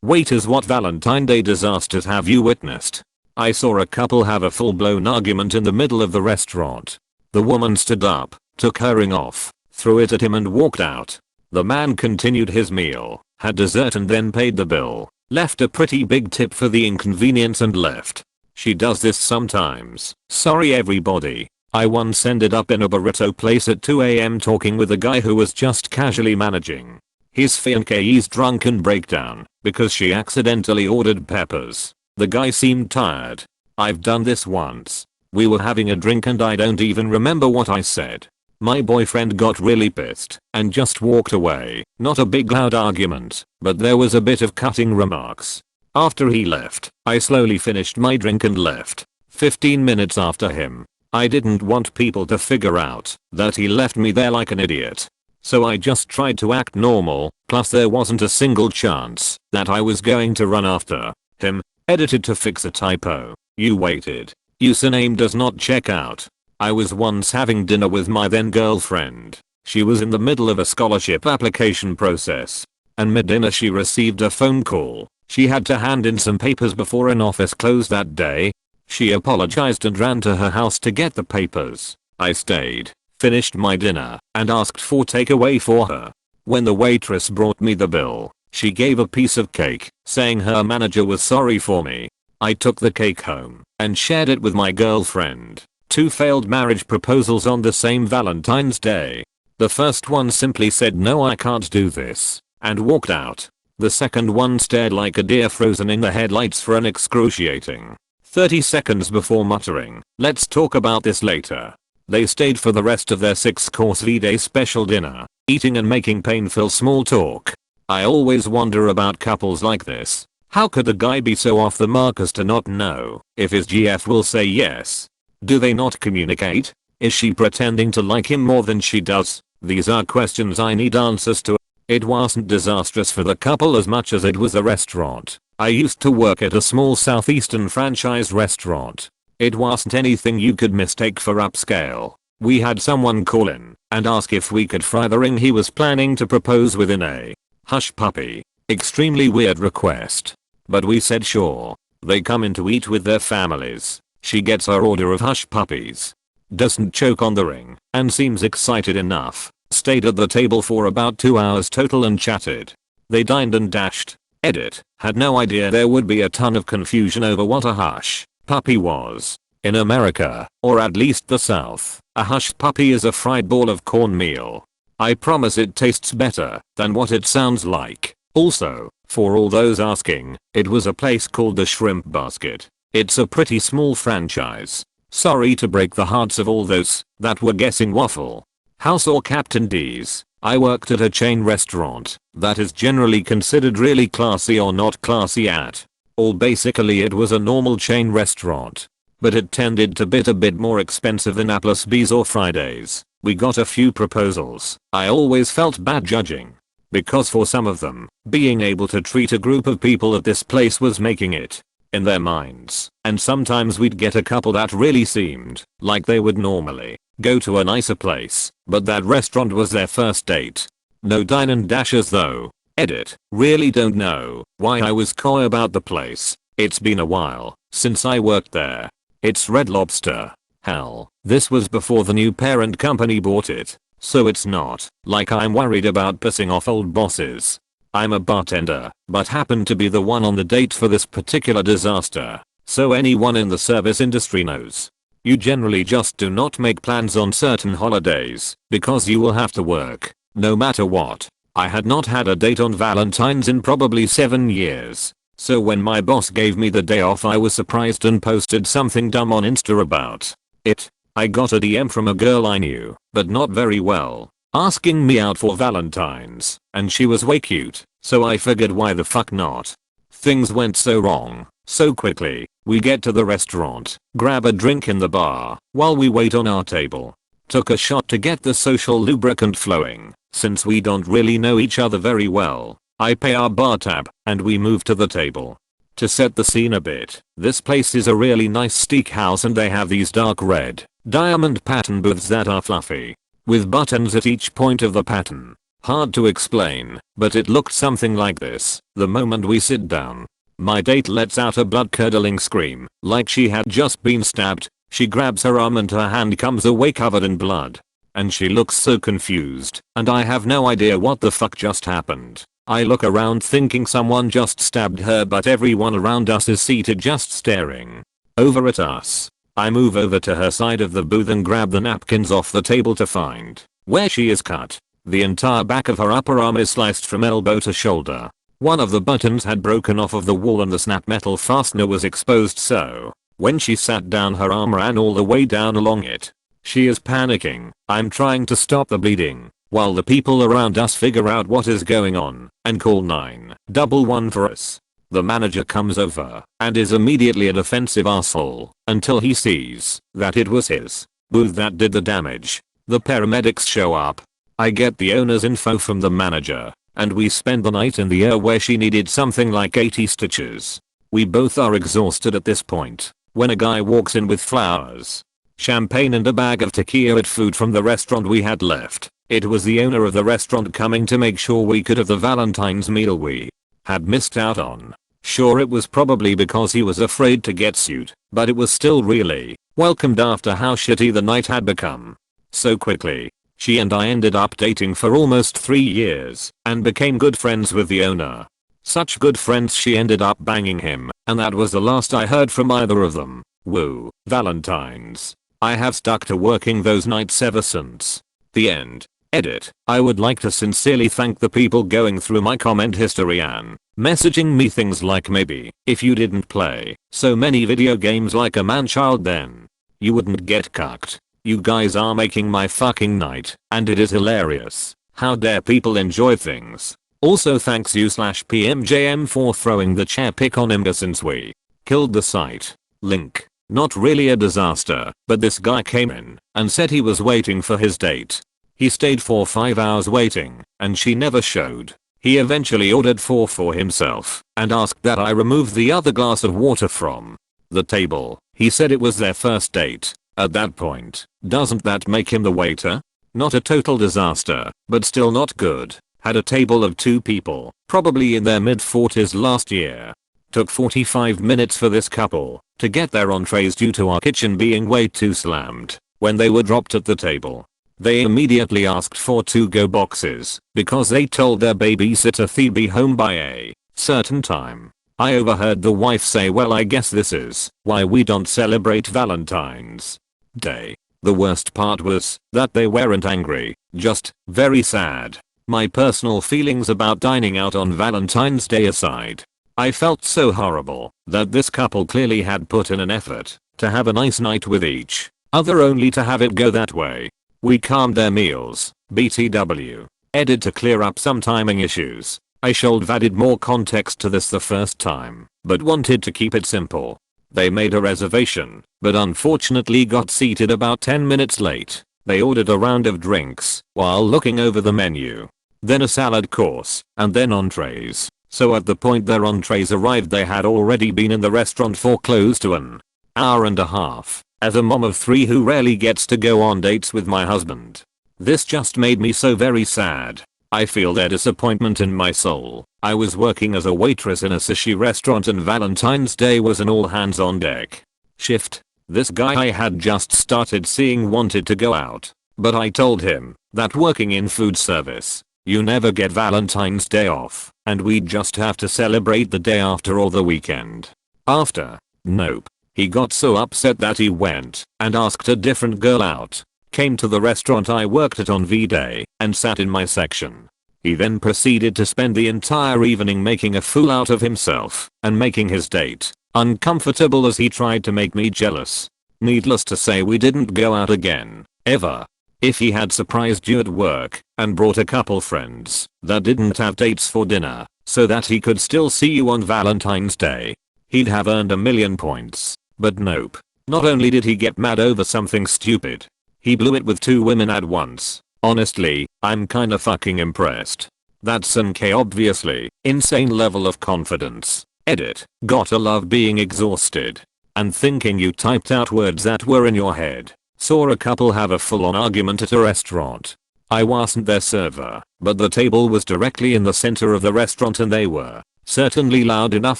Waiters, what Valentine Day disasters have you witnessed? I saw a couple have a full-blown argument in the middle of the restaurant. The woman stood up, took her ring off, threw it at him and walked out. The man continued his meal, had dessert and then paid the bill, left a pretty big tip for the inconvenience and left. She does this sometimes. Sorry everybody. I once ended up in a burrito place at 2 AM talking with a guy who was just casually managing his fiancee's drunken breakdown because she accidentally ordered peppers. The guy seemed tired. I've done this once. We were having a drink and I don't even remember what I said. My boyfriend got really pissed and just walked away. Not a big loud argument, but there was a bit of cutting remarks. After he left, I slowly finished my drink and left. 15 minutes after him. I didn't want people to figure out that he left me there like an idiot. So I just tried to act normal, plus there wasn't a single chance that I was going to run after him. Edited to fix a typo. You waited. Username does not check out. I was once having dinner with my then girlfriend. She was in the middle of a scholarship application process. And mid-dinner she received a phone call. She had to hand in some papers before an office closed that day. She apologized and ran to her house to get the papers. I stayed, finished my dinner, and asked for takeaway for her. When the waitress brought me the bill, she gave a piece of cake, saying her manager was sorry for me. I took the cake home and shared it with my girlfriend. 2 failed marriage proposals on the same Valentine's Day. The first one simply said no, I can't do this, and walked out. The second one stared like a deer frozen in the headlights for an excruciating 30 seconds before muttering, "Let's talk about this later." They stayed for the rest of their 6-course V-Day special dinner, eating and making painful small talk. I always wonder about couples like this. How could the guy be so off the mark as to not know if his GF will say yes? Do they not communicate? Is she pretending to like him more than she does? These are questions I need answers to. It wasn't disastrous for the couple as much as it was a restaurant. I used to work at a small southeastern franchise restaurant. It wasn't anything you could mistake for upscale. We had someone call in and ask if we could fry the ring he was planning to propose within a hush puppy. Extremely weird request. But we said sure. They come in to eat with their families. She gets her order of hush puppies. Doesn't choke on the ring and seems excited enough. Stayed at the table for about 2 hours total and chatted. They dined and dashed. Edit. Had no idea there would be a ton of confusion over what a hush puppy was. In America, or at least the South, a hush puppy is a fried ball of cornmeal. I promise it tastes better than what it sounds like. Also, for all those asking, it was a place called the Shrimp Basket. It's a pretty small franchise. Sorry to break the hearts of all those that were guessing waffle house or Captain D's. I worked at a chain restaurant that is generally considered really classy or not classy at all. Basically it was a normal chain restaurant, but it tended to be a bit more expensive than Applebee's or Fridays. We got a few proposals. I always felt bad judging, because for some of them, being able to treat a group of people at this place was making it in their minds. And sometimes we'd get a couple that really seemed like they would normally go to a nicer place, but that restaurant was their first date. No dine and dashes though. Edit. Really don't know why I was coy about the place. It's been a while since I worked there. It's Red Lobster. Hell, this was before the new parent company bought it, so it's not like I'm worried about pissing off old bosses. I'm a bartender, but happened to be the one on the date for this particular disaster, so anyone in the service industry knows. You generally just do not make plans on certain holidays, because you will have to work, no matter what. I had not had a date on Valentine's in probably 7 years. So when my boss gave me the day off I was surprised and posted something dumb on Insta about it. I got a DM from a girl I knew, but not very well, asking me out for Valentine's, and she was way cute, so I figured why the fuck not. Things went so wrong, so quickly. We get to the restaurant, grab a drink in the bar, while we wait on our table. Took a shot to get the social lubricant flowing, since we don't really know each other very well. I pay our bar tab, and we move to the table. To set the scene a bit, this place is a really nice steakhouse and they have these dark red, diamond pattern booths that are fluffy, with buttons at each point of the pattern. Hard to explain, but it looked something like this. The moment we sit down, my date lets out a blood-curdling scream, like she had just been stabbed. She grabs her arm and her hand comes away covered in blood. And she looks so confused, and I have no idea what the fuck just happened. I look around thinking someone just stabbed her, but everyone around us is seated just staring over at us. I move over to her side of the booth and grab the napkins off the table to find where she is cut. The entire back of her upper arm is sliced from elbow to shoulder. One of the buttons had broken off of the wall and the snap metal fastener was exposed, so when she sat down her arm ran all the way down along it. She is panicking. I'm trying to stop the bleeding while the people around us figure out what is going on and call 911 for us. The manager comes over and is immediately a defensive asshole until he sees that it was his booth that did the damage. The paramedics show up. I get the owner's info from the manager and we spend the night in the ER where she needed something like 80 stitches. We both are exhausted at this point when a guy walks in with flowers, champagne and a bag of tequila at food from the restaurant we had left. It was the owner of the restaurant coming to make sure we could have the Valentine's meal we had missed out on. Sure, it was probably because he was afraid to get sued, but it was still really welcomed after how shitty the night had become. So quickly, she and I ended up dating for almost 3 years and became good friends with the owner. Such good friends she ended up banging him, and that was the last I heard from either of them. Woo, Valentines. I have stuck to working those nights ever since. The end. Edit. I would like to sincerely thank the people going through my comment history and messaging me things like, maybe if you didn't play so many video games like a man-child then you wouldn't get cucked. You guys are making my fucking night, and it is hilarious. How dare people enjoy things. Also thanks you/PMJM for throwing the chair pick on Imga since we killed the site. Link. Not really a disaster, but this guy came in and said he was waiting for his date. He stayed for 5 hours waiting, and she never showed. He eventually ordered 4 for himself and asked that I remove the other glass of water from the table. He said it was their first date. At that point, doesn't that make him the waiter? Not a total disaster, but still not good. Had a table of 2 people, probably in their mid-40s last year. Took 45 minutes for this couple to get their entrees due to our kitchen being way too slammed. When they were dropped at the table, they immediately asked for to-go boxes because they told their babysitter they'd be home by a certain time. I overheard the wife say, well, I guess this is why we don't celebrate Valentine's Day. The worst part was that they weren't angry, just very sad. My personal feelings about dining out on Valentine's Day aside, I felt so horrible that this couple clearly had put in an effort to have a nice night with each other only to have it go that way. We calmed their meals, BTW. Edit to clear up some timing issues. I should have added more context to this the first time, but wanted to keep it simple. They made a reservation, but unfortunately got seated about 10 minutes late. They ordered a round of drinks while looking over the menu, then a salad course, and then entrees. So at the point their entrees arrived they had already been in the restaurant for close to an hour and a half. As a mom of 3 who rarely gets to go on dates with my husband, this just made me so very sad. I feel their disappointment in my soul. I was working as a waitress in a sushi restaurant and Valentine's Day was an all hands on deck shift. This guy I had just started seeing wanted to go out, but I told him that working in food service, you never get Valentine's Day off, and we'd just have to celebrate the day after or the weekend after. Nope. He got so upset that he went and asked a different girl out. Came to the restaurant I worked at on V-Day and sat in my section. He then proceeded to spend the entire evening making a fool out of himself and making his date uncomfortable as he tried to make me jealous. Needless to say, we didn't go out again, ever. If he had surprised you at work and brought a couple friends that didn't have dates for dinner so that he could still see you on Valentine's Day, he'd have earned 1,000,000 points. But nope. Not only did he get mad over something stupid, he blew it with 2 women at once. Honestly, I'm kinda fucking impressed. That's an obviously insane level of confidence. Edit. Gotta love being exhausted and thinking you typed out words that were in your head. Saw a couple have a full-on argument at a restaurant. I wasn't their server, but the table was directly in the center of the restaurant and they were certainly loud enough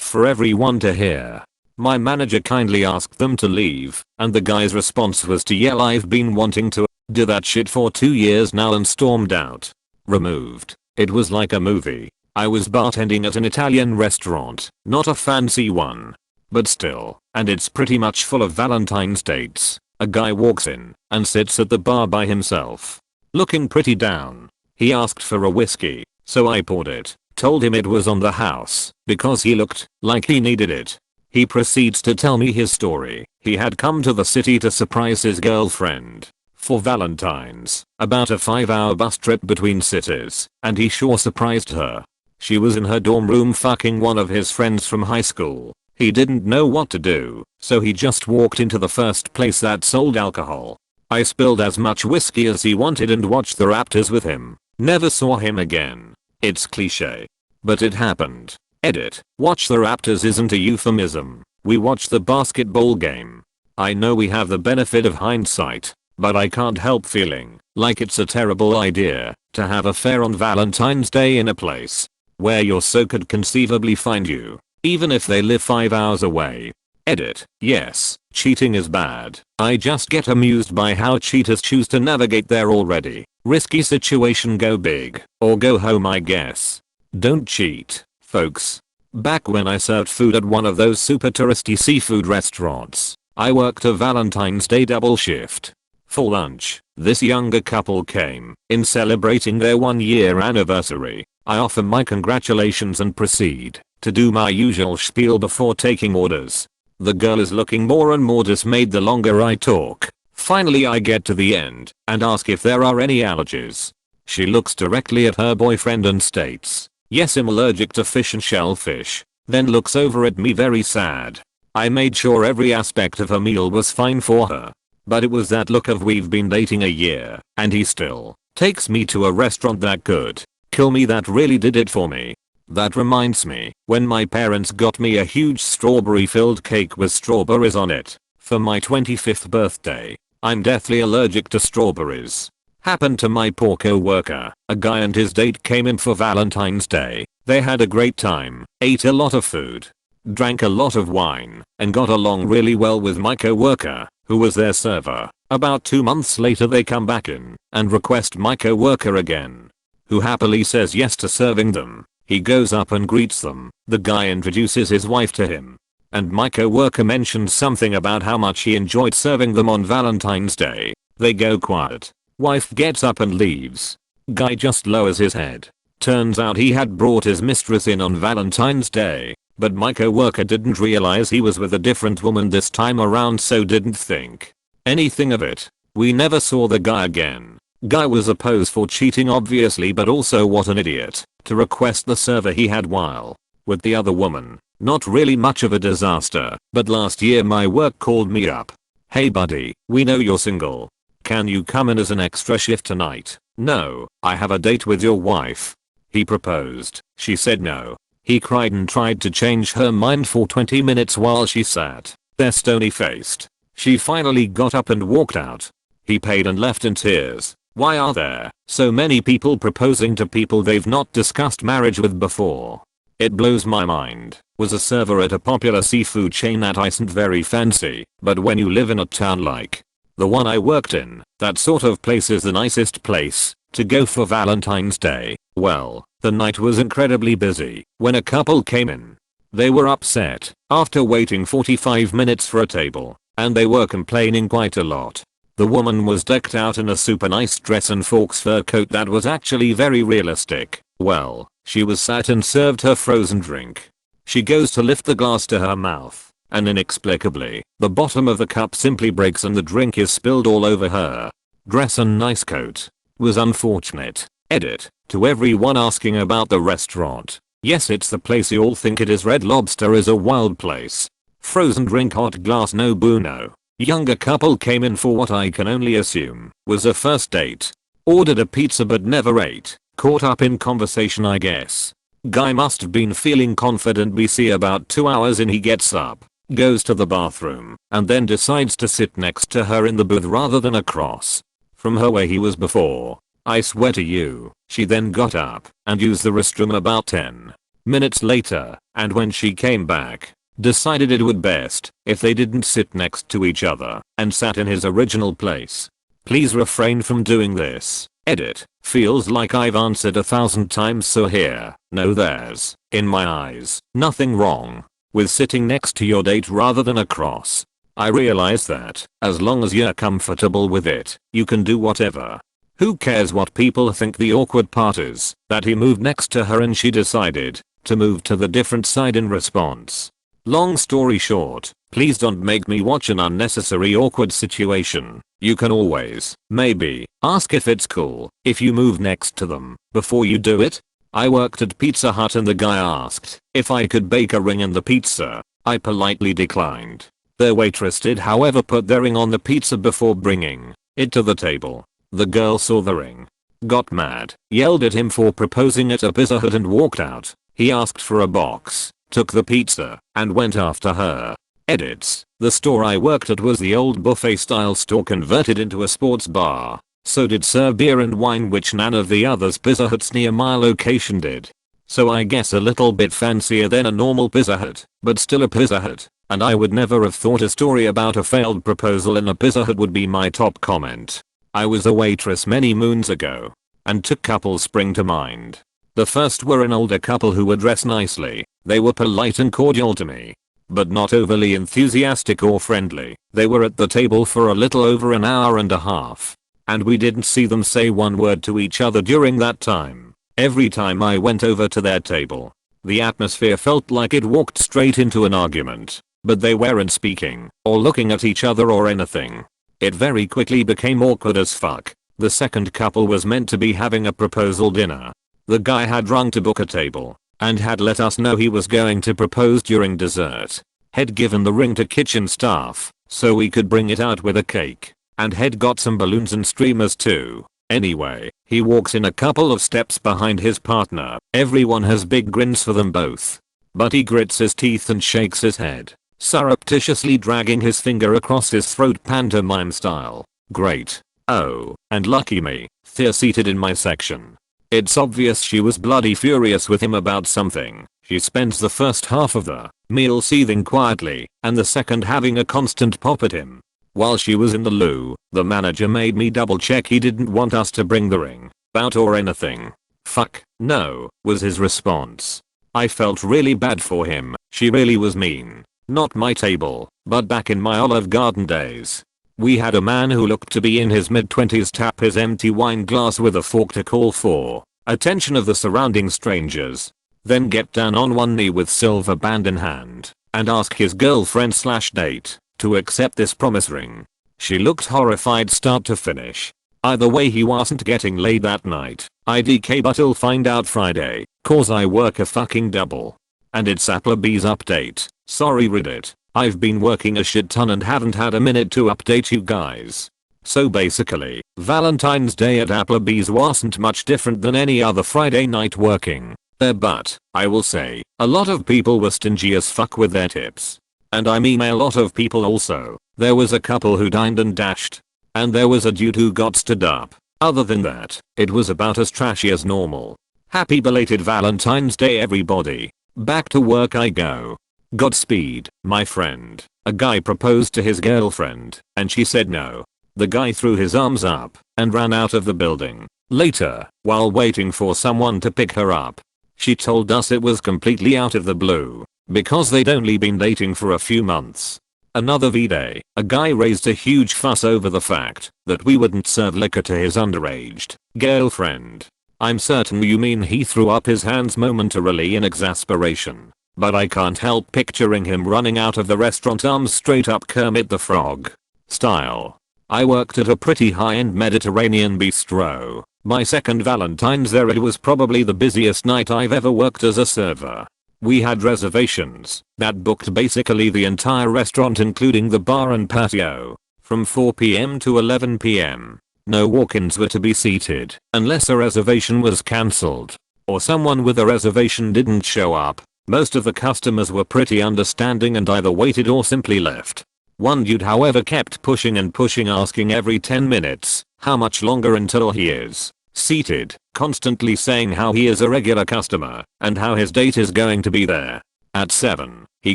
for everyone to hear. My manager kindly asked them to leave, and the guy's response was to yell, "I've been wanting to do that shit for 2 years now," and stormed out. Removed. It was like a movie. I was bartending at an Italian restaurant, not a fancy one. But still, and it's pretty much full of Valentine's dates. A guy walks in and sits at the bar by himself, looking pretty down. He asked for a whiskey, so I poured it, told him it was on the house, because he looked like he needed it. He proceeds to tell me his story. He had come to the city to surprise his girlfriend for Valentine's, about a 5-hour bus trip between cities, and he sure surprised her. She was in her dorm room fucking one of his friends from high school. He didn't know what to do, so he just walked into the first place that sold alcohol. I spilled as much whiskey as he wanted and watched the Raptors with him. Never saw him again. It's cliche, but it happened. Edit. Watch the Raptors isn't a euphemism. We watched the basketball game. I know we have the benefit of hindsight, but I can't help feeling like it's a terrible idea to have a fair on Valentine's Day in a place where your so could conceivably find you, even if they live 5 hours away. Edit. Yes, cheating is bad. I just get amused by how cheaters choose to navigate their already risky situation. Go big or go home, I guess. Don't cheat, folks. Back when I served food at one of those super touristy seafood restaurants, I worked a Valentine's Day double shift. For lunch, this younger couple came in celebrating their 1-year anniversary. I offer my congratulations and proceed to do my usual spiel before taking orders. The girl is looking more and more dismayed the longer I talk. Finally I get to the end and ask if there are any allergies. She looks directly at her boyfriend and states, "Yes, I'm allergic to fish and shellfish," then looks over at me very sad. I made sure every aspect of her meal was fine for her. But it was that look of "we've been dating a year and he still takes me to a restaurant that could kill me" that really did it for me. That reminds me, when my parents got me a huge strawberry filled cake with strawberries on it for my 25th birthday. I'm deathly allergic to strawberries. Happened to my poor co-worker. A guy and his date came in for Valentine's Day. They had a great time, ate a lot of food, drank a lot of wine, and got along really well with my co-worker, who was their server. About 2 months later they come back in and request my co-worker again, who happily says yes to serving them. He goes up and greets them. The guy introduces his wife to him, and my co-worker mentions something about how much he enjoyed serving them on Valentine's Day. They go quiet. Wife gets up and leaves. Guy just lowers his head. Turns out he had brought his mistress in on Valentine's Day, but my co-worker didn't realize he was with a different woman this time around, so didn't think anything of it. We never saw the guy again. Guy was a pose for cheating obviously, but also what an idiot to request the server he had while with the other woman. Not really much of a disaster, but last year my work called me up. "Hey buddy, we know you're single. Can you come in as an extra shift tonight?" "No, I have a date with your wife." He proposed. She said no. He cried and tried to change her mind for 20 minutes while she sat there stony faced. She finally got up and walked out. He paid and left in tears. Why are there so many people proposing to people they've not discussed marriage with before? It blows my mind. Was a server at a popular seafood chain that isn't very fancy, but when you live in a town like the one I worked in, that sort of place is the nicest place to go for Valentine's Day. Well, the night was incredibly busy when a couple came in. They were upset after waiting 45 minutes for a table, and they were complaining quite a lot. The woman was decked out in a super nice dress and Forks fur coat that was actually very realistic. Well, she was sat and served her frozen drink. She goes to lift the glass to her mouth, and inexplicably, the bottom of the cup simply breaks and the drink is spilled all over her dress and nice coat. Was unfortunate. Edit. To everyone asking about the restaurant. Yes, it's the place you all think it is. Red Lobster is a wild place. Frozen drink, hot glass, no bueno. Younger couple came in for what I can only assume was a first date. Ordered a pizza but never ate. Caught up in conversation, I guess. Guy must have been feeling confident. We see about 2 hours in he gets up, goes to the bathroom, and then decides to sit next to her in the booth rather than across from her where he was before. I swear to you. She then got up and used the restroom about 10 minutes later, and when she came back, decided it would best if they didn't sit next to each other and sat in his original place. Please refrain from doing this. Edit. Feels like I've answered 1,000 times, so here. No, there's, in my eyes, nothing wrong with sitting next to your date rather than across. I realize that, as long as you're comfortable with it, you can do whatever. Who cares what people think? The awkward part is that he moved next to her and she decided to move to the different side in response. Long story short, please don't make me watch an unnecessary awkward situation. You can always, maybe, ask if it's cool if you move next to them before you do it. I worked at Pizza Hut and the guy asked if I could bake a ring in the pizza. I politely declined. Their waitress did, however, put their ring on the pizza before bringing it to the table. The girl saw the ring, got mad, yelled at him for proposing at a Pizza Hut and walked out. He asked for a box, took the pizza, and went after her. Edits. The store I worked at was the old buffet style store converted into a sports bar, so did serve beer and wine, which none of the others Pizza Huts near my location did. So I guess a little bit fancier than a normal Pizza Hut, but still a Pizza Hut, and I would never have thought a story about a failed proposal in a Pizza Hut would be my top comment. I was a waitress many moons ago, and two couples spring to mind. The first were an older couple who were dressed nicely. They were polite and cordial to me, but not overly enthusiastic or friendly. They were at the table for a little over an hour and a half, and we didn't see them say one word to each other during that time. Every time I went over to their table, the atmosphere felt like it walked straight into an argument, but they weren't speaking or looking at each other or anything. It very quickly became awkward as fuck. The second couple was meant to be having a proposal dinner. The guy had rung to book a table and had let us know he was going to propose during dessert. Had given the ring to kitchen staff so we could bring it out with a cake, and had got some balloons and streamers too. Anyway, he walks in a couple of steps behind his partner. Everyone has big grins for them both, but he grits his teeth and shakes his head, surreptitiously dragging his finger across his throat pantomime style. Great. Oh, and lucky me, Thea seated in my section. It's obvious she was bloody furious with him about something. She spends the first half of the meal seething quietly, and the second having a constant pop at him. While she was in the loo, the manager made me double check he didn't want us to bring the ring out or anything. Fuck, no, was his response. I felt really bad for him. She really was mean. Not my table, but back in my Olive Garden days, we had a man who looked to be in his mid-20s tap his empty wine glass with a fork to call for attention of the surrounding strangers, then get down on one knee with silver band in hand and ask his girlfriend/date to accept this promise ring. She looked horrified start to finish. Either way, he wasn't getting laid that night. IDK, but I'll find out Friday, cause I work a fucking double. And it's Applebee's update. Sorry Reddit. I've been working a shit ton and haven't had a minute to update you guys. So basically, Valentine's Day at Applebee's wasn't much different than any other Friday night working there, but I will say, a lot of people were stingy as fuck with their tips. And I mean a lot of people also. There was a couple who dined and dashed, and there was a dude who got stood up. Other than that, it was about as trashy as normal. Happy belated Valentine's Day everybody. Back to work I go. Godspeed, my friend. A guy proposed to his girlfriend, and she said no. The guy threw his arms up and ran out of the building. Later, while waiting for someone to pick her up, she told us it was completely out of the blue, because they'd only been dating for a few months. Another V-Day, a guy raised a huge fuss over the fact that we wouldn't serve liquor to his underage girlfriend. I'm certain you mean he threw up his hands momentarily in exasperation. But I can't help picturing him running out of the restaurant arms straight up Kermit the Frog style. I worked at a pretty high-end Mediterranean bistro. My second Valentine's there, it was probably the busiest night I've ever worked as a server. We had reservations that booked basically the entire restaurant including the bar and patio, from 4 PM to 11 PM. No walk-ins were to be seated unless a reservation was cancelled or someone with a reservation didn't show up. Most of the customers were pretty understanding and either waited or simply left. One dude however kept pushing and pushing, asking every 10 minutes how much longer until he is. seated, constantly saying how he is a regular customer and how his date is going to be there at 7. He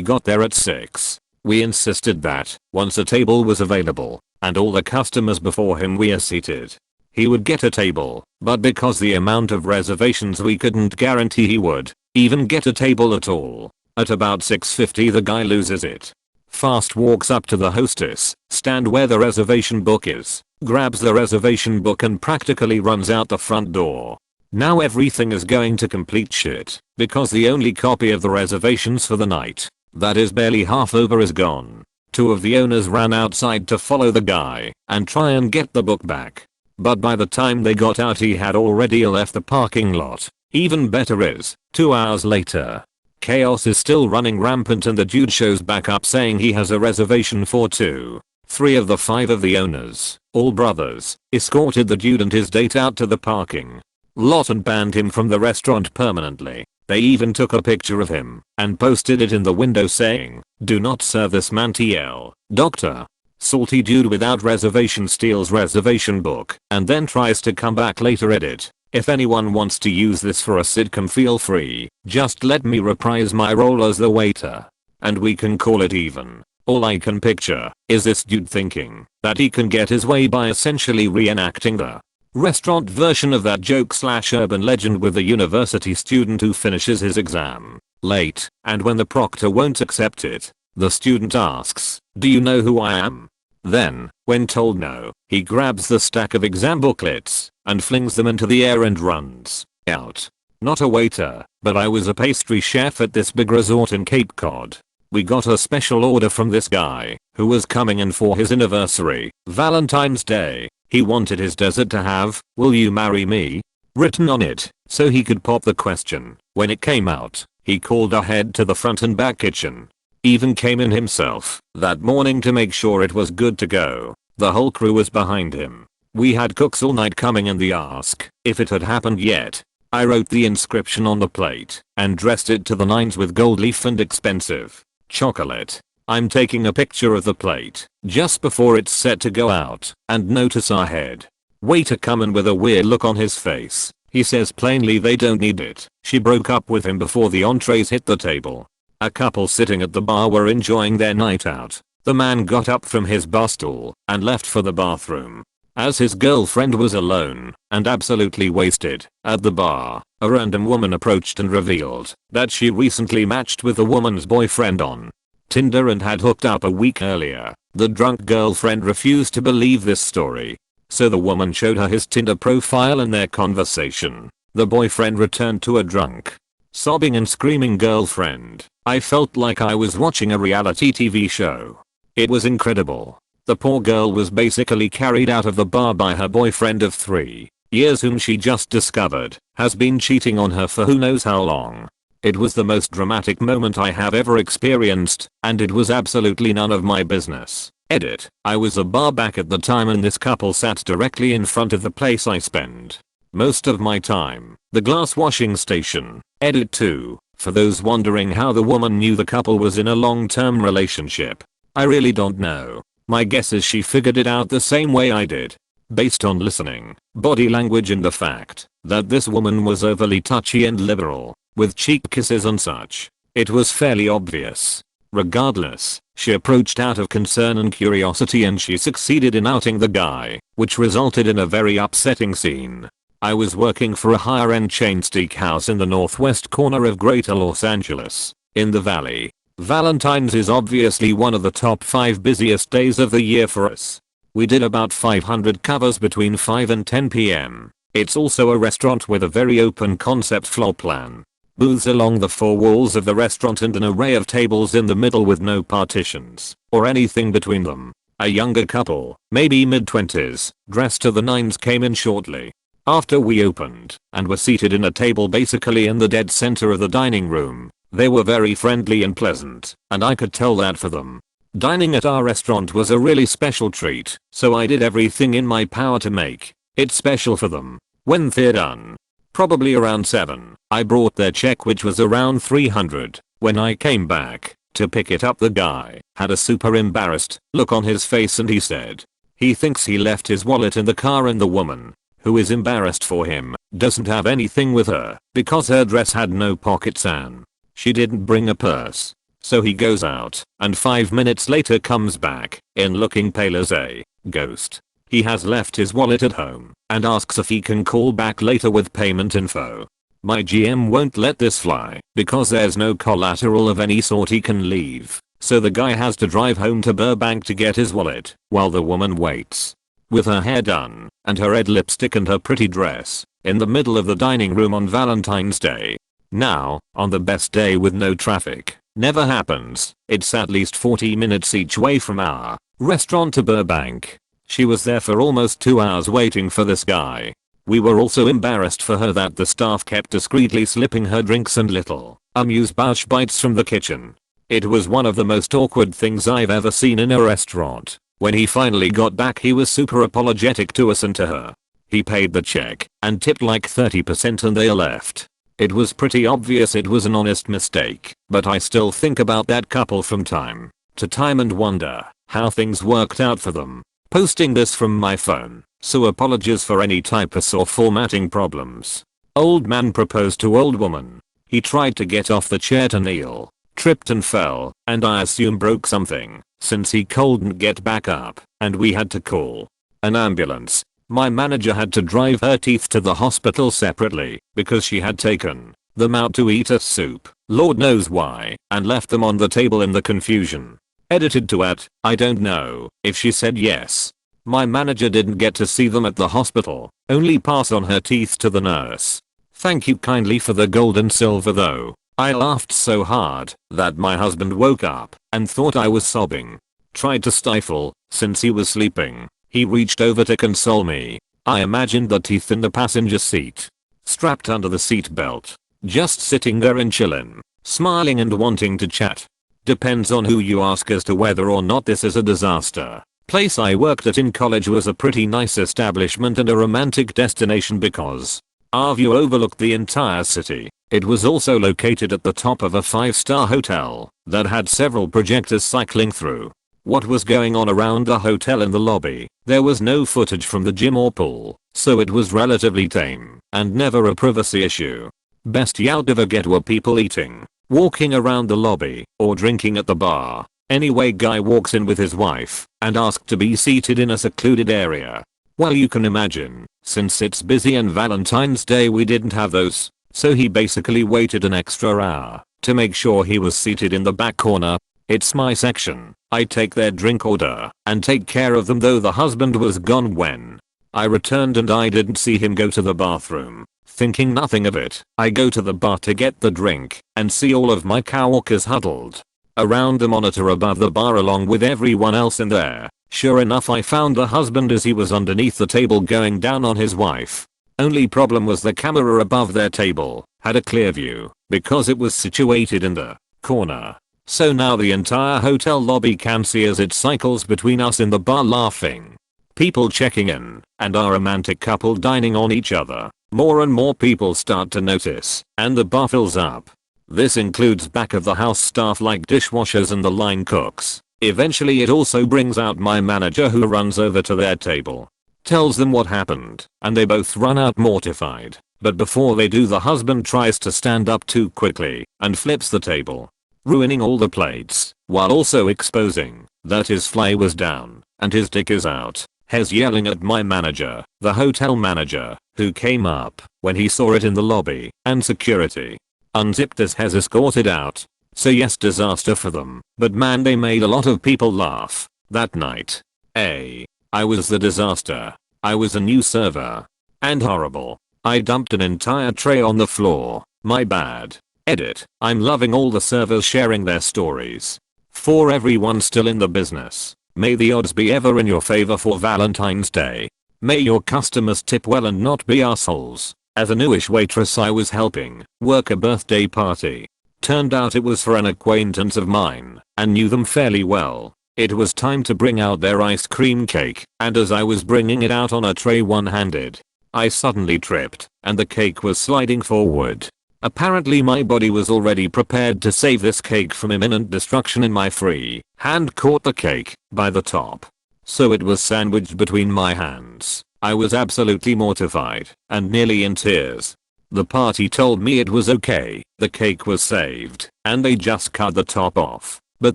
got there at 6. We insisted that, once a table was available, and all the customers before him were seated, he would get a table, but because the amount of reservations we couldn't guarantee he would even get a table at all. At about 6:50 the guy loses it. Fast walks up to the hostess stand where the reservation book is, grabs the reservation book and practically runs out the front door. Now everything is going to complete shit, because the only copy of the reservations for the night, that is barely half over, is gone. Two of the owners ran outside to follow the guy and try and get the book back. But by the time they got out he had already left the parking lot. Even better is, 2 hours later, chaos is still running rampant and the dude shows back up saying he has a reservation for 2. 3 of the 5 of the owners, all brothers, escorted the dude and his date out to the parking lot and banned him from the restaurant permanently. They even took a picture of him and posted it in the window saying, "Do not serve this man TL, doctor." Salty dude without reservation steals reservation book and then tries to come back later. Edit. If anyone wants to use this for a sitcom, feel free. Just let me reprise my role as the waiter, and we can call it even. All I can picture is this dude thinking that he can get his way by essentially reenacting the restaurant version of that joke/urban legend with the university student who finishes his exam late, and when the proctor won't accept it, the student asks, "Do you know who I am?" Then, when told no, he grabs the stack of exam booklets and flings them into the air and runs out. Not a waiter, but I was a pastry chef at this big resort in Cape Cod. We got a special order from this guy who was coming in for his anniversary, Valentine's Day. He wanted his dessert to have, "Will you marry me?" written on it, so he could pop the question. When it came out, he called ahead to the front and back kitchen. Even came in himself that morning to make sure it was good to go. The whole crew was behind him. We had cooks all night coming in. The ask if it had happened yet. I wrote the inscription on the plate and dressed it to the nines with gold leaf and expensive chocolate. I'm taking a picture of the plate just before it's set to go out and notice our head waiter come in with a weird look on his face. He says plainly they don't need it. She broke up with him before the entrees hit the table. A couple sitting at the bar were enjoying their night out. The man got up from his bar stool and left for the bathroom. As his girlfriend was alone and absolutely wasted at the bar, a random woman approached and revealed that she recently matched with the woman's boyfriend on Tinder and had hooked up a week earlier. The drunk girlfriend refused to believe this story, so the woman showed her his Tinder profile and their conversation. The boyfriend returned to a drunk, sobbing and screaming girlfriend. I felt like I was watching a reality TV show. It was incredible. The poor girl was basically carried out of the bar by her boyfriend of 3 years whom she just discovered has been cheating on her for who knows how long. It was the most dramatic moment I have ever experienced, and it was absolutely none of my business. Edit. I was a bar back at the time and this couple sat directly in front of the place I spend most of my time, the glass washing station. Edit 2. For those wondering how the woman knew the couple was in a long-term relationship, I really don't know. My guess is she figured it out the same way I did, based on listening, body language and the fact that this woman was overly touchy and liberal, with cheek kisses and such. It was fairly obvious. Regardless, she approached out of concern and curiosity and she succeeded in outing the guy, which resulted in a very upsetting scene. I was working for a higher-end chain steakhouse in the northwest corner of Greater Los Angeles, in the Valley. Valentine's is obviously one of the top 5 busiest days of the year for us. We did about 500 covers between 5 and 10 p.m. It's also a restaurant with a very open concept floor plan. Booths along the 4 walls of the restaurant and an array of tables in the middle with no partitions or anything between them. A younger couple, maybe mid-20s, dressed to the nines came in shortly after we opened and were seated in a table basically in the dead center of the dining room. They were very friendly and pleasant, and I could tell that for them. Dining at our restaurant was a really special treat, so I did everything in my power to make it special for them. When they're done, probably around 7, I brought their check which was around $300. When I came back to pick it up, the guy had a super embarrassed look on his face and he said he thinks he left his wallet in the car, and the woman, who is embarrassed for him, doesn't have anything with her because her dress had no pockets and she didn't bring a purse. So he goes out and 5 minutes later comes back in looking pale as a ghost. He has left his wallet at home and asks if he can call back later with payment info. My GM won't let this fly because there's no collateral of any sort he can leave. So the guy has to drive home to Burbank to get his wallet while the woman waits. With her hair done and her red lipstick and her pretty dress in the middle of the dining room on Valentine's Day. Now, on the best day with no traffic, never happens, it's at least 40 minutes each way from our restaurant to Burbank. She was there for almost 2 hours waiting for this guy. We were also embarrassed for her that the staff kept discreetly slipping her drinks and little amuse-bouche bites from the kitchen. It was one of the most awkward things I've ever seen in a restaurant. When he finally got back he was super apologetic to us and to her. He paid the check and tipped like 30% and they left. It was pretty obvious it was an honest mistake, but I still think about that couple from time to time and wonder how things worked out for them. Posting this from my phone, so apologies for any typos or formatting problems. Old man proposed to old woman. He tried to get off the chair to kneel, tripped and fell, and I assume broke something, since he couldn't get back up, and we had to call an ambulance. My manager had to drive her teeth to the hospital separately, because she had taken them out to eat a soup, Lord knows why, and left them on the table in the confusion. Edited to I don't know if she said yes. My manager didn't get to see them at the hospital, only pass on her teeth to the nurse. Thank you kindly for the gold and silver though. I laughed so hard that my husband woke up and thought I was sobbing. Tried to stifle since he was sleeping. He reached over to console me. I imagined the teeth in the passenger seat, strapped under the seat belt, just sitting there and chillin', smiling and wanting to chat. Depends on who you ask as to whether or not this is a disaster. Place I worked at in college was a pretty nice establishment and a romantic destination because our view overlooked the entire city. It was also located at the top of a 5-star hotel that had several projectors cycling through what was going on around the hotel in the lobby. There was no footage from the gym or pool, so it was relatively tame and never a privacy issue. Best you'd ever get were people eating, walking around the lobby, or drinking at the bar. Anyway, guy walks in with his wife and asked to be seated in a secluded area. Well, you can imagine, since it's busy and Valentine's Day we didn't have those, so he basically waited an extra hour to make sure he was seated in the back corner. It's my section. I take their drink order and take care of them, though the husband was gone when I returned and I didn't see him go to the bathroom. Thinking nothing of it, I go to the bar to get the drink and see all of my coworkers huddled around the monitor above the bar along with everyone else in there. Sure enough, I found the husband as he was underneath the table going down on his wife. Only problem was the camera above their table had a clear view because it was situated in the corner. So now the entire hotel lobby can see as it cycles between us in the bar laughing, people checking in, and our romantic couple dining on each other. More and more people start to notice, and the bar fills up. This includes back of the house staff like dishwashers and the line cooks. Eventually it also brings out my manager, who runs over to their table, tells them what happened, and they both run out mortified. But before they do, the husband tries to stand up too quickly and flips the table, ruining all the plates, while also exposing that his fly was down and his dick is out. He's yelling at my manager, the hotel manager, who came up when he saw it in the lobby, and security unzipped as Hez escorted out. So yes, disaster for them, but man, they made a lot of people laugh that night. I was the disaster. I was a new server. And horrible. I dumped an entire tray on the floor. My bad. Edit. I'm loving all the servers sharing their stories. For everyone still in the business, may the odds be ever in your favor for Valentine's Day. May your customers tip well and not be assholes. As a newish waitress I was helping work a birthday party. Turned out it was for an acquaintance of mine, and knew them fairly well. It was time to bring out their ice cream cake, and as I was bringing it out on a tray one-handed, I suddenly tripped, and the cake was sliding forward. Apparently my body was already prepared to save this cake from imminent destruction, and my free hand caught the cake by the top. So it was sandwiched between my hands. I was absolutely mortified and nearly in tears. The party told me it was okay, the cake was saved, and they just cut the top off, but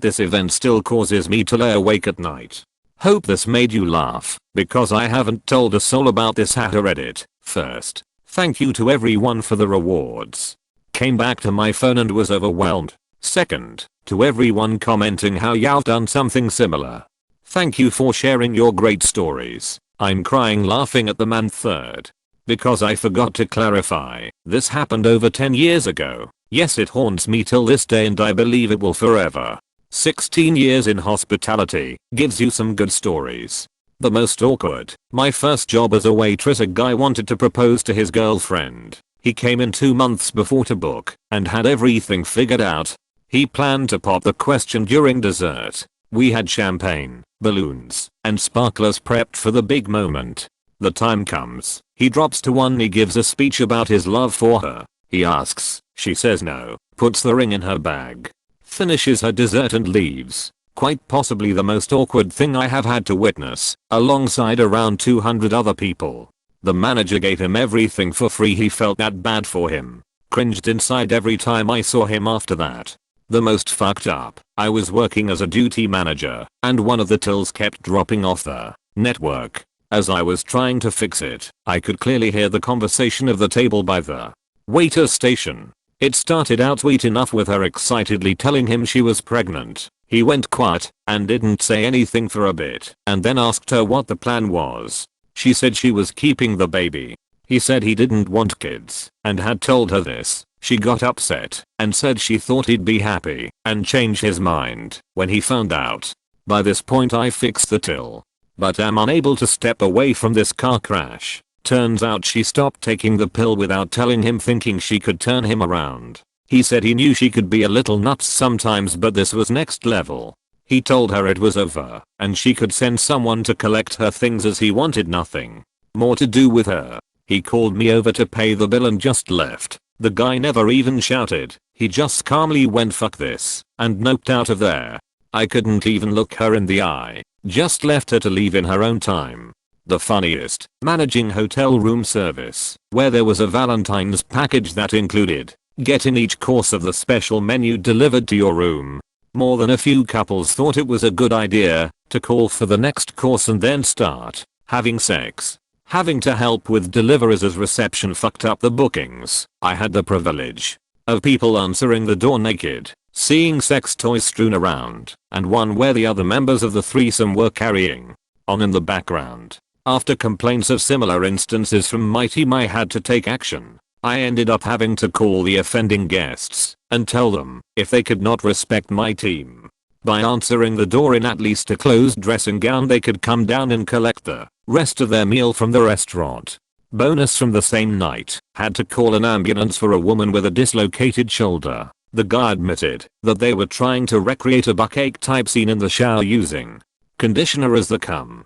this event still causes me to lay awake at night. Hope this made you laugh, because I haven't told a soul about this at Reddit. First, thank you to everyone for the rewards. Came back to my phone and was overwhelmed. Second, to everyone commenting how y'all done something similar. Thank you for sharing your great stories. I'm crying laughing at the man. Third, because I forgot to clarify, this happened over 10 years ago. Yes, it haunts me till this day and I believe it will forever. 16 years in hospitality gives you some good stories. The most awkward, my first job as a waitress, a guy wanted to propose to his girlfriend. He came in 2 months before to book and had everything figured out. He planned to pop the question during dessert. We had champagne, balloons, and sparklers prepped for the big moment. The time comes, he drops to one, he gives a speech about his love for her. He asks, she says no, puts the ring in her bag, finishes her dessert and leaves. Quite possibly the most awkward thing I have had to witness, alongside around 200 other people. The manager gave him everything for free. He felt that bad for him. Cringed inside every time I saw him after that. The most fucked up, I was working as a duty manager, and one of the tills kept dropping off the network. As I was trying to fix it, I could clearly hear the conversation of the table by the waiter station. It started out sweet enough with her excitedly telling him she was pregnant. He went quiet and didn't say anything for a bit, and then asked her what the plan was. She said she was keeping the baby. He said he didn't want kids and had told her this. She got upset and said she thought he'd be happy and changed his mind when he found out. By this point I fixed the till, but am unable to step away from this car crash. Turns out she stopped taking the pill without telling him, thinking she could turn him around. He said he knew she could be a little nuts sometimes, but this was next level. He told her it was over and she could send someone to collect her things as he wanted nothing more to do with her. He called me over to pay the bill and just left. The guy never even shouted. He just calmly went fuck this and noped out of there. I couldn't even look her in the eye. Just left her to leave in her own time. The funniest, managing hotel room service, where there was a Valentine's package that included getting each course of the special menu delivered to your room. More than a few couples thought it was a good idea to call for the next course and then start having sex. Having to help with deliveries as reception fucked up the bookings. I had the privilege of people answering the door naked, seeing sex toys strewn around, and one where the other members of the threesome were carrying on in the background. After complaints of similar instances from my team, I had to take action. I ended up having to call the offending guests and tell them if they could not respect my team by answering the door in at least a closed dressing gown, they could come down and collect the rest of their meal from the restaurant. Bonus from the same night, had to call an ambulance for a woman with a dislocated shoulder. The guy admitted that they were trying to recreate a buckache type scene in the shower using conditioner as the cum.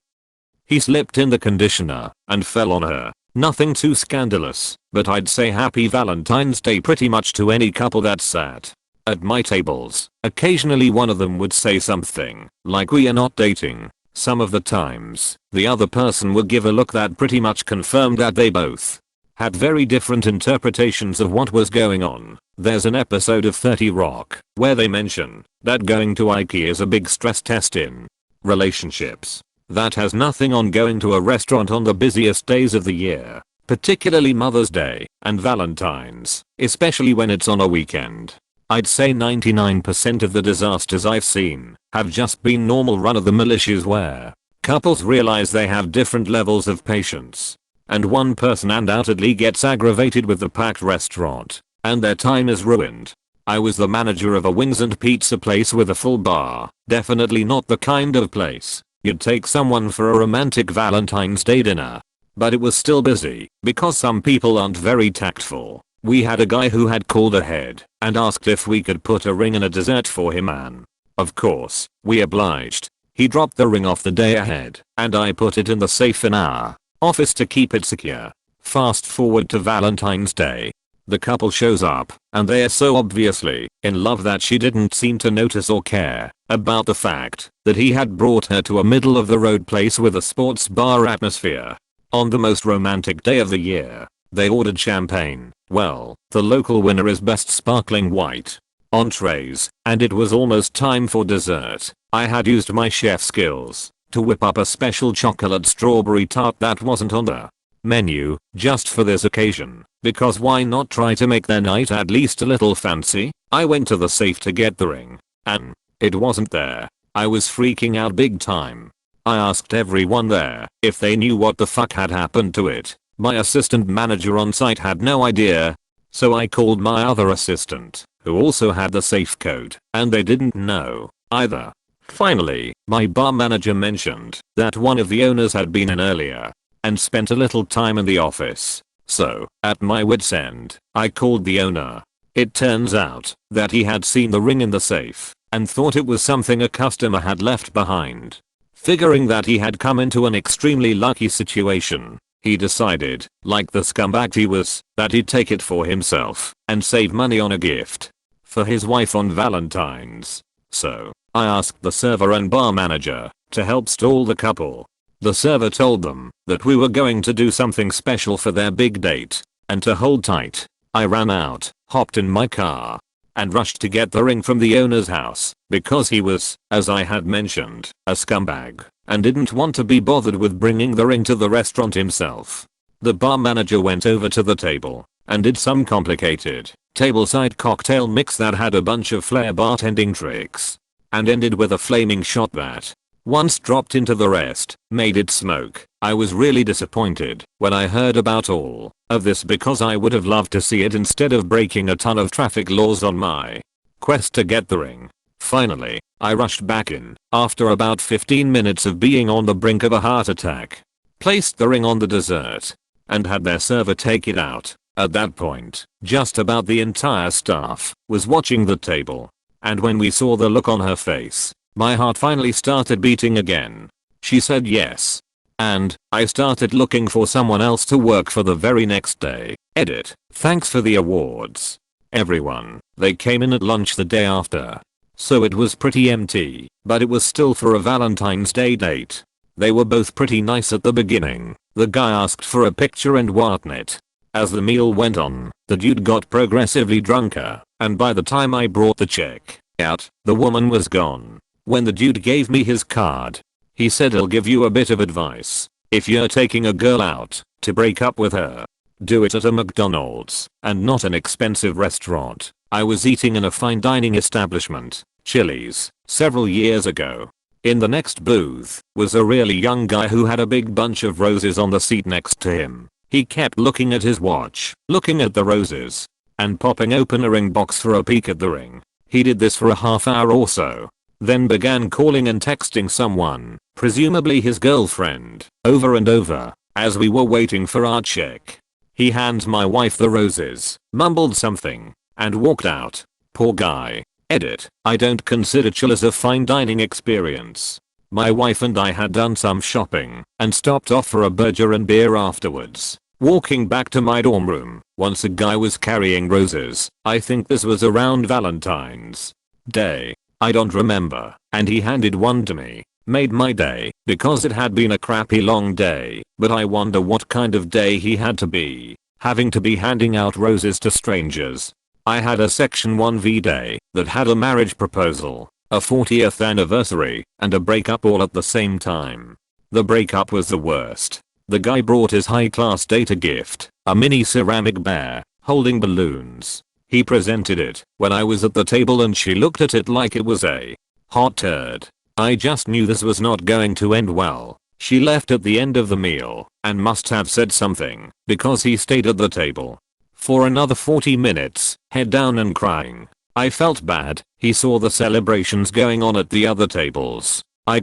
He slipped in the conditioner and fell on her. Nothing too scandalous, but I'd say happy Valentine's Day pretty much to any couple that sat at my tables. Occasionally one of them would say something like we are not dating. Some of the times, the other person would give a look that pretty much confirmed that they both had very different interpretations of what was going on. There's an episode of 30 Rock where they mention that going to IKEA is a big stress test in relationships. That has nothing on going to a restaurant on the busiest days of the year, particularly Mother's Day and Valentine's, especially when it's on a weekend. I'd say 99% of the disasters I've seen have just been normal run-of-the-mill issues where couples realize they have different levels of patience, and one person undoubtedly gets aggravated with the packed restaurant, and their time is ruined. I was the manager of a wings and pizza place with a full bar, definitely not the kind of place you'd take someone for a romantic Valentine's Day dinner. But it was still busy, because some people aren't very tactful. We had a guy who had called ahead and asked if we could put a ring in a dessert for him, and of course, we obliged. He dropped the ring off the day ahead, and I put it in the safe in our office to keep it secure. Fast forward to Valentine's Day. The couple shows up, and they are so obviously in love that she didn't seem to notice or care about the fact that he had brought her to a middle of the road place with a sports bar atmosphere. On the most romantic day of the year, they ordered champagne. Well, the local winner is best sparkling white. Entrees, and it was almost time for dessert. I had used my chef skills to whip up a special chocolate strawberry tart that wasn't on the menu, just for this occasion, because why not try to make their night at least a little fancy? I went to the safe to get the ring, and it wasn't there. I was freaking out big time. I asked everyone there if they knew what the fuck had happened to it. My assistant manager on site had no idea, so I called my other assistant, who also had the safe code, and they didn't know either. Finally, my bar manager mentioned that one of the owners had been in earlier and spent a little time in the office. So, at my wit's end, I called the owner. It turns out that he had seen the ring in the safe and thought it was something a customer had left behind. Figuring that he had come into an extremely lucky situation, he decided, like the scumbag he was, that he'd take it for himself and save money on a gift for his wife on Valentine's. So, I asked the server and bar manager to help stall the couple. The server told them that we were going to do something special for their big date, and to hold tight. I ran out, hopped in my car, and rushed to get the ring from the owner's house, because he was, as I had mentioned, a scumbag, and didn't want to be bothered with bringing the ring to the restaurant himself. The bar manager went over to the table and did some complicated tableside cocktail mix that had a bunch of flair bartending tricks, and ended with a flaming shot that, once dropped into the rest, made it smoke. I was really disappointed when I heard about all of this because I would have loved to see it instead of breaking a ton of traffic laws on my quest to get the ring. Finally, I rushed back in after about 15 minutes of being on the brink of a heart attack, placed the ring on the dessert, and had their server take it out. At that point, just about the entire staff was watching the table, and when we saw the look on her face, my heart finally started beating again. She said yes. And I started looking for someone else to work for the very next day. Edit. Thanks for the awards, everyone. They came in at lunch the day after, so it was pretty empty, but it was still for a Valentine's Day date. They were both pretty nice at the beginning. The guy asked for a picture and whatnot. As the meal went on, the dude got progressively drunker, and by the time I brought the check out, the woman was gone. When the dude gave me his card, he said, "I'll give you a bit of advice. If you're taking a girl out to break up with her, do it at a McDonald's and not an expensive restaurant." I was eating in a fine dining establishment, Chili's, several years ago. In the next booth was a really young guy who had a big bunch of roses on the seat next to him. He kept looking at his watch, looking at the roses, and popping open a ring box for a peek at the ring. He did this for a half hour or so, then began calling and texting someone, presumably his girlfriend, over and over, as we were waiting for our check. He hands my wife the roses, mumbled something, and walked out. Poor guy. Edit. I don't consider Chili's a fine dining experience. My wife and I had done some shopping and stopped off for a burger and beer afterwards. Walking back to my dorm room, once a guy was carrying roses. I think this was around Valentine's Day. I don't remember, and he handed one to me. Made my day, because it had been a crappy long day, but I wonder what kind of day he had to be, having to be handing out roses to strangers. I had a Section 1V day that had a marriage proposal, a 40th anniversary, and a breakup all at the same time. The breakup was the worst. The guy brought his high-class date a gift, a mini ceramic bear, holding balloons. He presented it when I was at the table and she looked at it like it was a hot turd. I just knew this was not going to end well. She left at the end of the meal and must have said something because he stayed at the table for another 40 minutes, head down and crying. I felt bad. He saw the celebrations going on at the other tables. I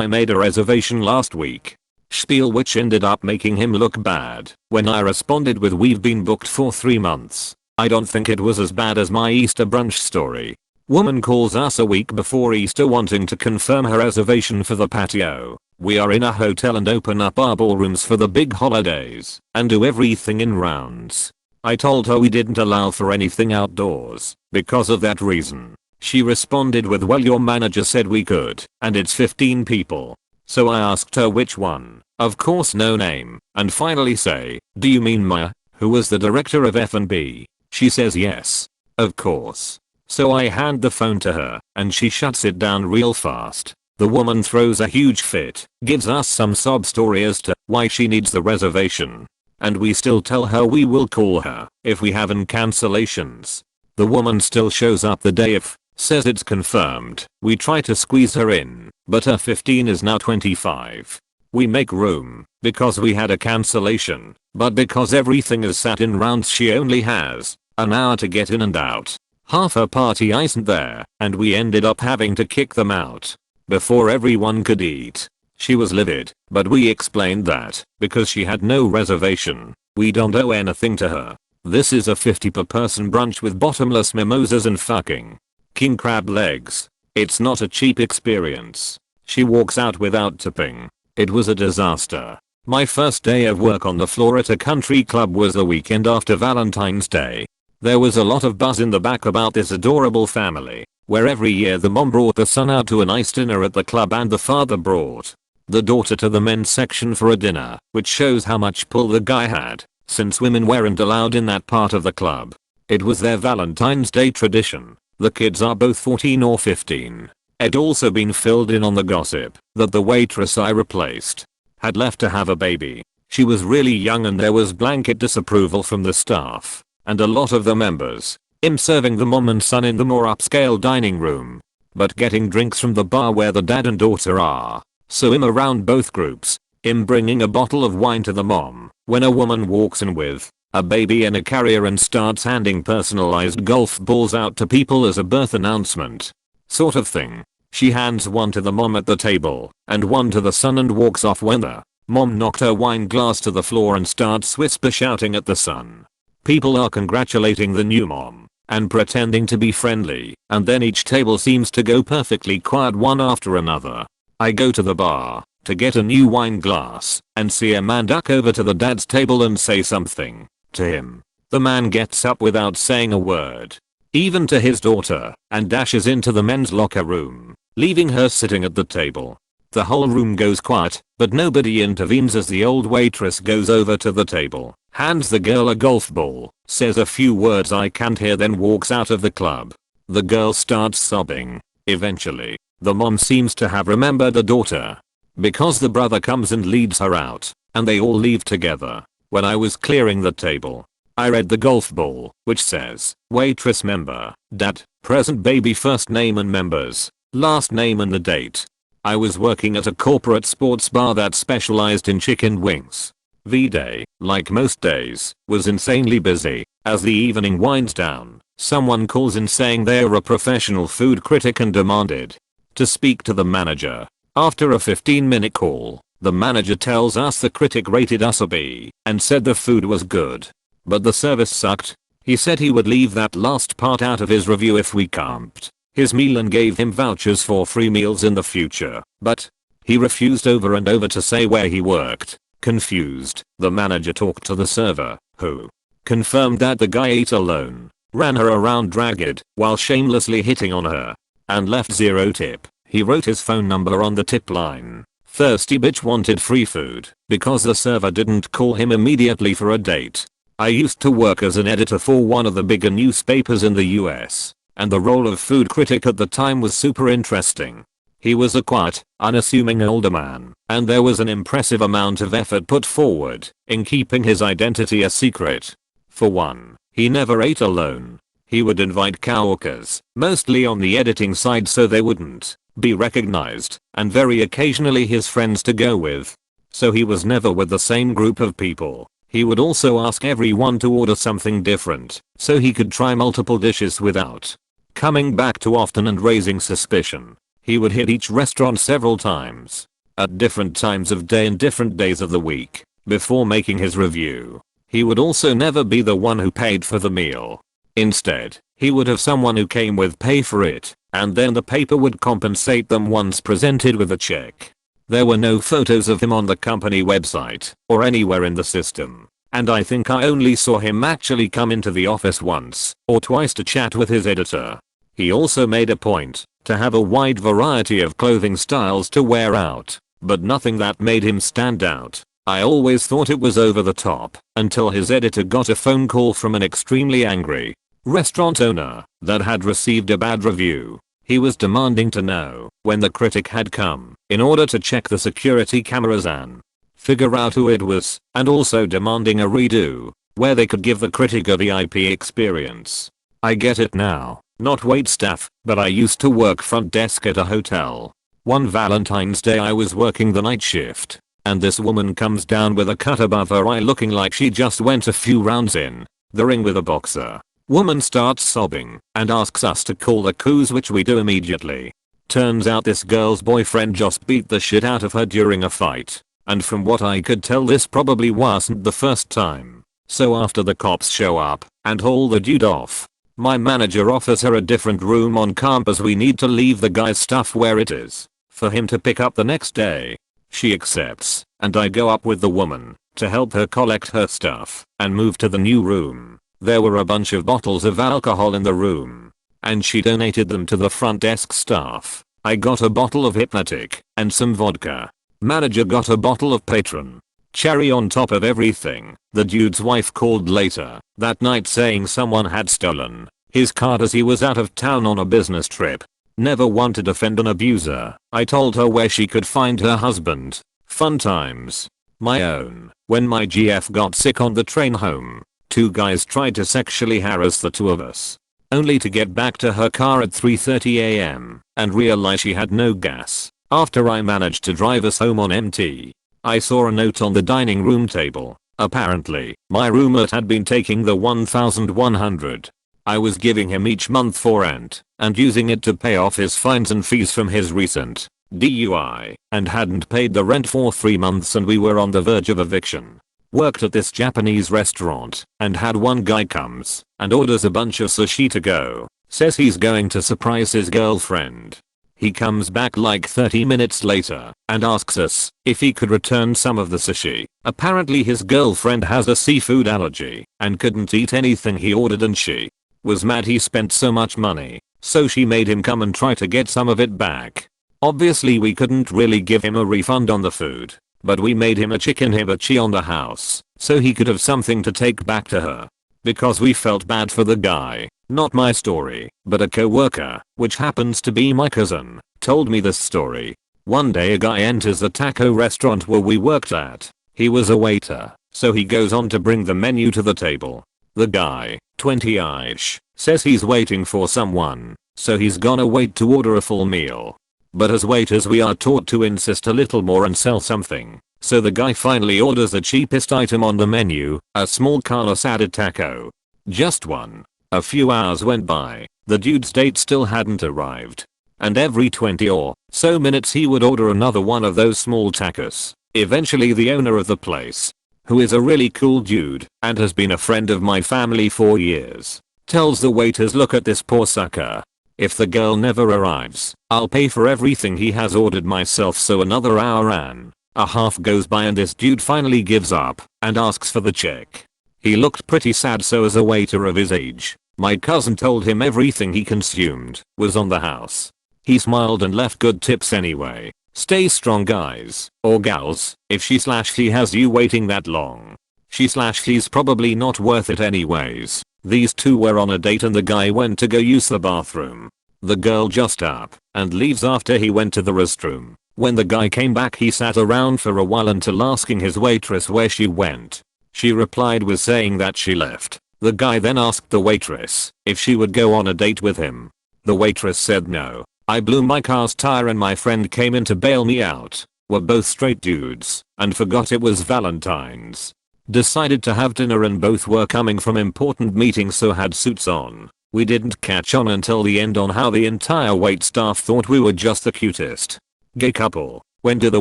made a reservation last week spiel, which ended up making him look bad when I responded with, "We've been booked for 3 months. I don't think it was as bad as my Easter brunch story." Woman calls us a week before Easter wanting to confirm her reservation for the patio. We are in a hotel and open up our ballrooms for the big holidays and do everything in rounds. I told her we didn't allow for anything outdoors because of that reason. She responded with, "Well, your manager said we could, and it's 15 people. So I asked her which one, of course no name, and finally say, do you mean Maya, who was the director of F&B? She says yes. Of course. So I hand the phone to her, and she shuts it down real fast. The woman throws a huge fit, gives us some sob story as to why she needs the reservation. And we still tell her we will call her if we have any cancellations. The woman still shows up the day of, says it's confirmed. We try to squeeze her in, but her 15 is now 25. We make room because we had a cancellation, but because everything is sat in rounds she only has an hour to get in and out. Half her party isn't there, and we ended up having to kick them out before everyone could eat. She was livid, but we explained that because she had no reservation, we don't owe anything to her. This is a 50 per person brunch with bottomless mimosas and fucking king crab legs. It's not a cheap experience. She walks out without tipping. It was a disaster. My first day of work on the floor at a country club was the weekend after Valentine's Day. There was a lot of buzz in the back about this adorable family, where every year the mom brought the son out to a nice dinner at the club and the father brought the daughter to the men's section for a dinner, which shows how much pull the guy had, since women weren't allowed in that part of the club. It was their Valentine's Day tradition. The kids are both 14 or 15. I'd also been filled in on the gossip that the waitress I replaced had left to have a baby. She was really young and there was blanket disapproval from the staff and a lot of the members. Serving the mom and son in the more upscale dining room, but getting drinks from the bar where the dad and daughter are. So around both groups. Bringing a bottle of wine to the mom when a woman walks in with a baby in a carrier and starts handing personalized golf balls out to people as a birth announcement. Sort of thing. She hands one to the mom at the table and one to the son and walks off when the mom knocked her wine glass to the floor and starts whisper shouting at the son. People are congratulating the new mom and pretending to be friendly, and then each table seems to go perfectly quiet one after another. I go to the bar to get a new wine glass and see a man duck over to the dad's table and say something to him. The man gets up without saying a word, even to his daughter, and dashes into the men's locker room, leaving her sitting at the table. The whole room goes quiet, but nobody intervenes as the old waitress goes over to the table, hands the girl a golf ball, says a few words I can't hear, then walks out of the club. The girl starts sobbing. Eventually, the mom seems to have remembered the daughter, because the brother comes and leads her out, and they all leave together. When I was clearing the table, I read the golf ball, which says, waitress member, dad, present baby first name and members, last name and the date. I was working at a corporate sports bar that specialized in chicken wings. V-Day, like most days, was insanely busy. As the evening winds down, someone calls in saying they're a professional food critic and demanded to speak to the manager. After a 15-minute call, the manager tells us the critic rated us a B and said the food was good, but the service sucked. He said he would leave that last part out of his review if we comped his meal and gave him vouchers for free meals in the future, but he refused over and over to say where he worked. Confused, the manager talked to the server, who confirmed that the guy ate alone, ran her around ragged while shamelessly hitting on her, and left zero tip. He wrote his phone number on the tip line. Thirsty bitch wanted free food because the server didn't call him immediately for a date. I used to work as an editor for one of the bigger newspapers in the US, and the role of food critic at the time was super interesting. He was a quiet, unassuming older man, and there was an impressive amount of effort put forward in keeping his identity a secret. For one, he never ate alone. He would invite coworkers, mostly on the editing side so they wouldn't be recognized, and very occasionally his friends to go with. So he was never with the same group of people. He would also ask everyone to order something different, so he could try multiple dishes without coming back too often and raising suspicion. He would hit each restaurant several times, at different times of day and different days of the week, before making his review. He would also never be the one who paid for the meal. Instead, he would have someone who came with pay for it, and then the paper would compensate them once presented with a check. There were no photos of him on the company website or anywhere in the system, and I think I only saw him actually come into the office once or twice to chat with his editor. He also made a point to have a wide variety of clothing styles to wear out, but nothing that made him stand out. I always thought it was over the top until his editor got a phone call from an extremely angry restaurant owner that had received a bad review. He was demanding to know when the critic had come in order to check the security cameras and figure out who it was, and also demanding a redo where they could give the critic a VIP experience. I get it now, not waitstaff, but I used to work front desk at a hotel. One Valentine's Day I was working the night shift, and this woman comes down with a cut above her eye looking like she just went a few rounds in the ring with a boxer. Woman starts sobbing and asks us to call the coos, which we do immediately. Turns out this girl's boyfriend just beat the shit out of her during a fight, and from what I could tell this probably wasn't the first time. So after the cops show up and haul the dude off, my manager offers her a different room on campus. We need to leave the guy's stuff where it is for him to pick up the next day. She accepts, and I go up with the woman to help her collect her stuff and move to the new room. There were a bunch of bottles of alcohol in the room, and she donated them to the front desk staff. I got a bottle of Hypnotic and some vodka. Manager got a bottle of Patron. Cherry on top of everything, the dude's wife called later that night saying someone had stolen his card as he was out of town on a business trip. Never one to defend an abuser. I told her where she could find her husband. Fun times. My own. When my GF got sick on the train home, 2 guys tried to sexually harass the 2 of us, only to get back to her car at 3:30 am and realize she had no gas. After I managed to drive us home on empty, I saw a note on the dining room table. Apparently, my roommate had been taking the $1,100 I was giving him each month for rent and using it to pay off his fines and fees from his recent DUI, and hadn't paid the rent for 3 months, and we were on the verge of eviction. Worked at this Japanese restaurant and had one guy comes and orders a bunch of sushi to go. Says he's going to surprise his girlfriend. He comes back like 30 minutes later and asks us if he could return some of the sushi. Apparently his girlfriend has a seafood allergy and couldn't eat anything he ordered, and she was mad he spent so much money, so she made him come and try to get some of it back. Obviously we couldn't really give him a refund on the food, but we made him a chicken hibachi on the house so he could have something to take back to her. Because we felt bad for the guy. Not my story, but a co-worker, which happens to be my cousin, told me this story. One day a guy enters the taco restaurant where we worked at. He was a waiter, so he goes on to bring the menu to the table. The guy, 20-ish, says he's waiting for someone, so he's gonna wait to order a full meal. But as waiters we are taught to insist a little more and sell something. So the guy finally orders the cheapest item on the menu, a small carne asada taco. Just one. A few hours went by, the dude's date still hadn't arrived. And every 20 or so minutes he would order another one of those small tacos. Eventually the owner of the place, who is a really cool dude and has been a friend of my family for years, tells the waiters, look at this poor sucker. If the girl never arrives, I'll pay for everything he has ordered myself. So another hour and a half goes by and this dude finally gives up and asks for the check. He looked pretty sad, so as a waiter of his age, my cousin told him everything he consumed was on the house. He smiled and left good tips anyway. Stay strong guys, or gals, if she/he has you waiting that long. She/he's probably not worth it anyways. These 2 were on a date and the guy went to go use the bathroom. The girl just up and leaves after he went to the restroom. When the guy came back he sat around for a while until asking his waitress where she went. She replied with saying that she left. The guy then asked the waitress if she would go on a date with him. The waitress said no. I blew my car's tire and my friend came in to bail me out. We're both straight dudes and forgot it was Valentine's. Decided to have dinner and both were coming from important meetings, so had suits on. We didn't catch on until the end on how the entire wait staff thought we were just the cutest gay couple. When do the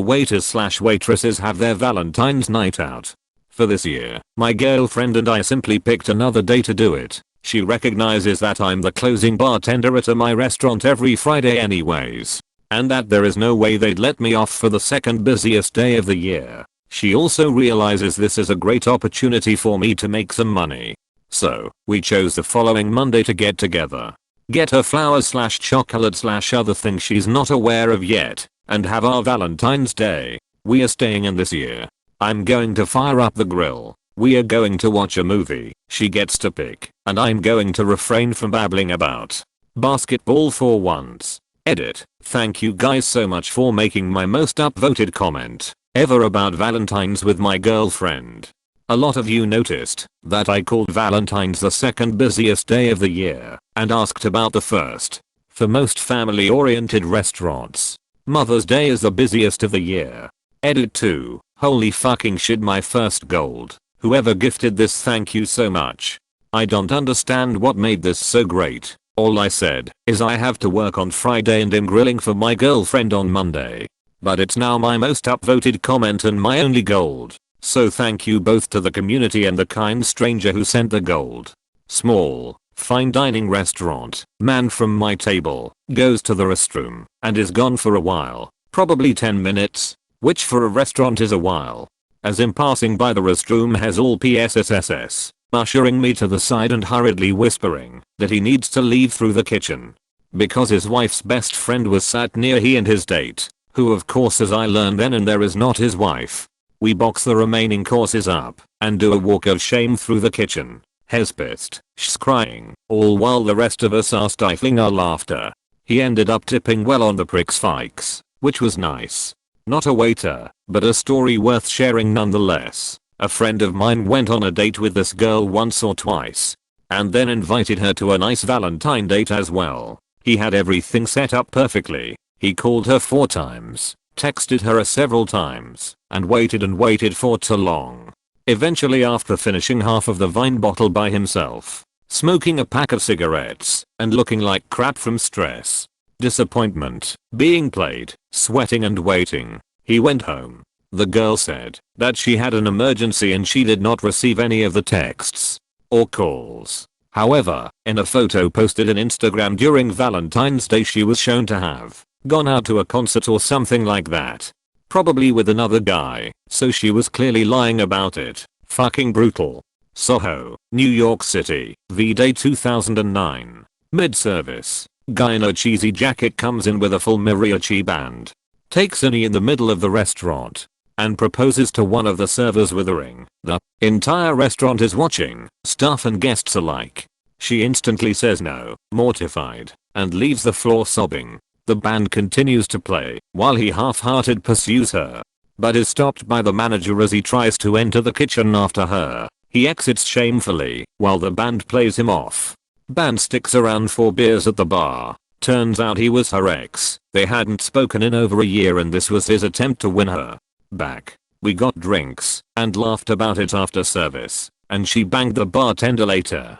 waiters/waitresses have their Valentine's night out? For this year, my girlfriend and I simply picked another day to do it. She recognizes that I'm the closing bartender at my restaurant every Friday anyways, and that there is no way they'd let me off for the second busiest day of the year. She also realizes this is a great opportunity for me to make some money. So, we chose the following Monday to get together. Get her flowers/chocolate/other things she's not aware of yet. and have our Valentine's Day. We are staying in this year. I'm going to fire up the grill. We are going to watch a movie. She gets to pick, and I'm going to refrain from babbling about basketball for once. Edit. Thank you guys so much for making my most upvoted comment ever about Valentine's with my girlfriend. A lot of you noticed that I called Valentine's the second busiest day of the year and asked about the first. For most family-oriented restaurants, Mother's Day is the busiest of the year. Edit 2. Holy fucking shit, my first gold. Whoever gifted this, thank you so much. I don't understand what made this so great. All I said is I have to work on Friday and am grilling for my girlfriend on Monday. But it's now my most upvoted comment and my only gold. So thank you both to the community and the kind stranger who sent the gold. Small, fine dining restaurant. Man from my table goes to the restroom and is gone for a while. Probably 10 minutes. Which for a restaurant is a while. As in passing by the restroom has all PSSSS. Ushering me to the side and hurriedly whispering that he needs to leave through the kitchen. Because his wife's best friend was sat near he and his date. Who of course, as I learned then and there, is not his wife. We box the remaining courses up and do a walk of shame through the kitchen. Hes pissed, she's crying, all while the rest of us are stifling our laughter. He ended up tipping well on the prick's fikes, which was nice. Not a waiter, but a story worth sharing nonetheless. A friend of mine went on a date with this girl once or twice, and then invited her to a nice Valentine date as well. He had everything set up perfectly. He called her 4 times, texted her several times, and waited for too long. Eventually, after finishing half of the wine bottle by himself, smoking a pack of cigarettes, and looking like crap from stress, disappointment, being played, sweating and waiting, he went home. The girl said that she had an emergency and she did not receive any of the texts or calls. However, in a photo posted on Instagram during Valentine's Day, she was shown to have gone out to a concert or something like that. Probably with another guy, so she was clearly lying about it. Fucking brutal. Soho, New York City, V-Day 2009. Mid-service. Guy in a cheesy jacket comes in with a full mariachi band. Takes a knee in the middle of the restaurant and proposes to one of the servers with a ring. The entire restaurant is watching, staff and guests alike. She instantly says no, mortified, and leaves the floor sobbing. The band continues to play while he half-hearted pursues her, but is stopped by the manager as he tries to enter the kitchen after her. He exits shamefully while the band plays him off. Band sticks around for beers at the bar. Turns out he was her ex. They hadn't spoken in over a year and this was his attempt to win her back. We got drinks and laughed about it after service, and she banged the bartender later.